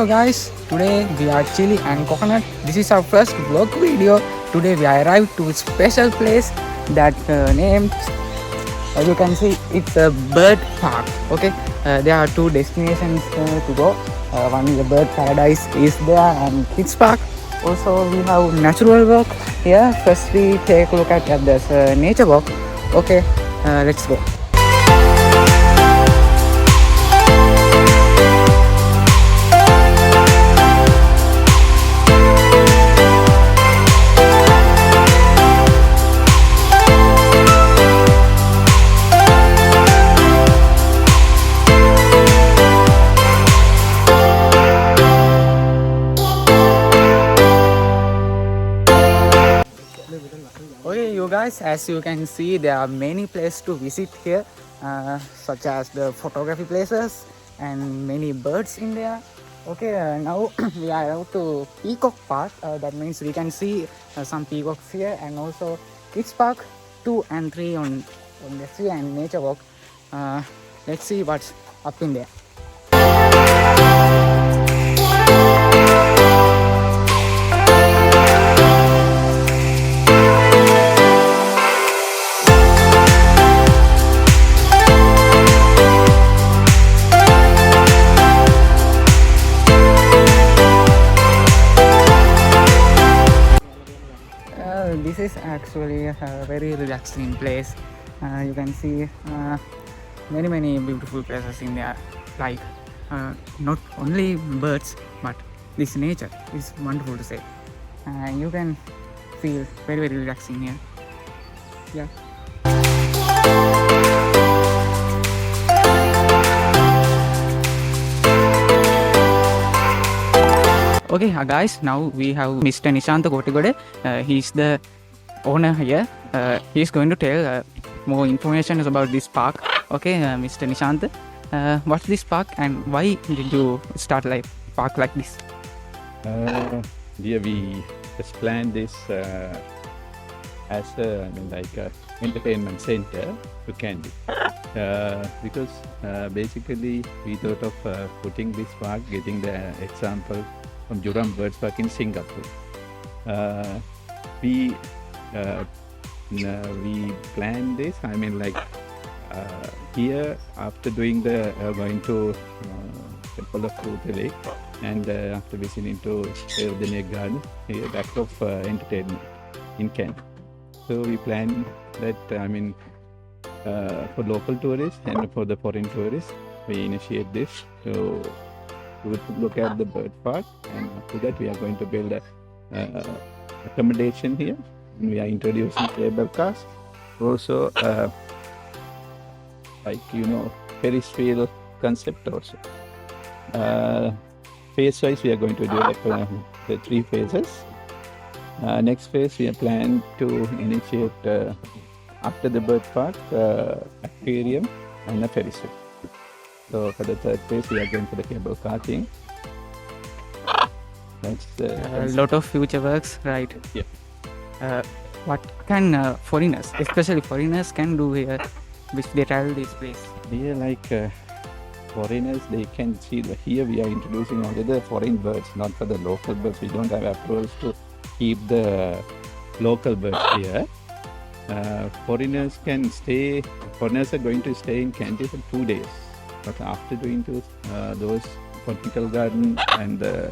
Hello guys, today we are Chili and Coconut. This is our first vlog video. Today we arrived to a special place that named, as you can see, it's a bird park. Okay, there are two destinations to go. One is the bird paradise is there and kids park. Also we have natural walk here. First we take a look at this nature walk. Okay, let's go. Okay, you guys, as you can see, there are many places to visit here, such as the photography places and many birds in there. Okay, now we are out to Peacock Park. That means we can see some peacocks here, and also Kids Park 2 and 3 on the sea and nature walk. Let's see what's up in there. This is actually a very relaxing place. You can see many beautiful places in there, like not only birds but this nature is wonderful to say. You can feel very relaxing here. Yeah. Okay, guys, now we have Mr. Nishanta Kotigode. He's the owner here. He's going to tell more information about this park. Okay, Mr. Nishanta, what's this park and why did you start like park like this? Dear, we just planned this as a entertainment center to Kandy. Because basically we thought of putting this park, getting the example from Juram Bird Park in Singapore. We planned this. Here after doing the going to Temple of Truth Lake and after visiting to the garden, here back of entertainment in Kent. So we planned that for local tourists and for the foreign tourists, we initiate this. So we would look at the bird park, and after that we are going to build a accommodation here. And we are introducing cable cars, also Ferris wheel concept also. Phase wise we are going to do the 3 phases. Next phase we are planning to initiate after the bird park, aquarium and a Ferris wheel. So for the 3rd phase, we are going for the cable car thing. That's a lot of future works, right? Yeah. What can foreigners, especially foreigners, can do here, which they travel this place? Here, foreigners, they can see that here we are introducing only the foreign birds, not for the local birds. We don't have approvals to keep the local birds here. Foreigners are going to stay in Kandy for 2 days. But after doing those botanical garden and the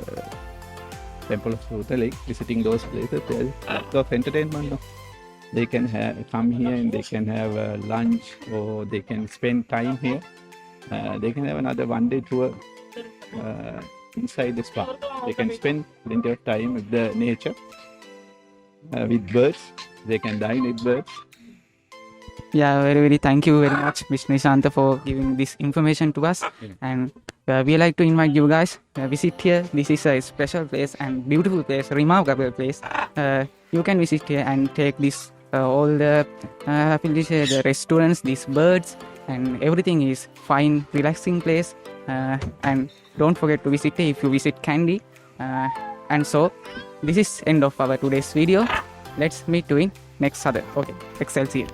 Temple of Truth Lake, visiting those places, there's a lot of entertainment now. They can come here and they can have lunch, or they can spend time here. They can have another 1-day tour inside this park. They can spend plenty of time with the nature, with birds. They can dine with birds. Yeah, very thank you very much, Mr. Nishanta, for giving this information to us. And we like to invite you guys visit here. This is a special place and beautiful place, remarkable place. You can visit here and take this all the the restaurants, these birds, and everything is fine, relaxing place. And don't forget to visit here if you visit Kandy. And so this is end of our today's video. Let's meet you in next other. Okay, Excelsior.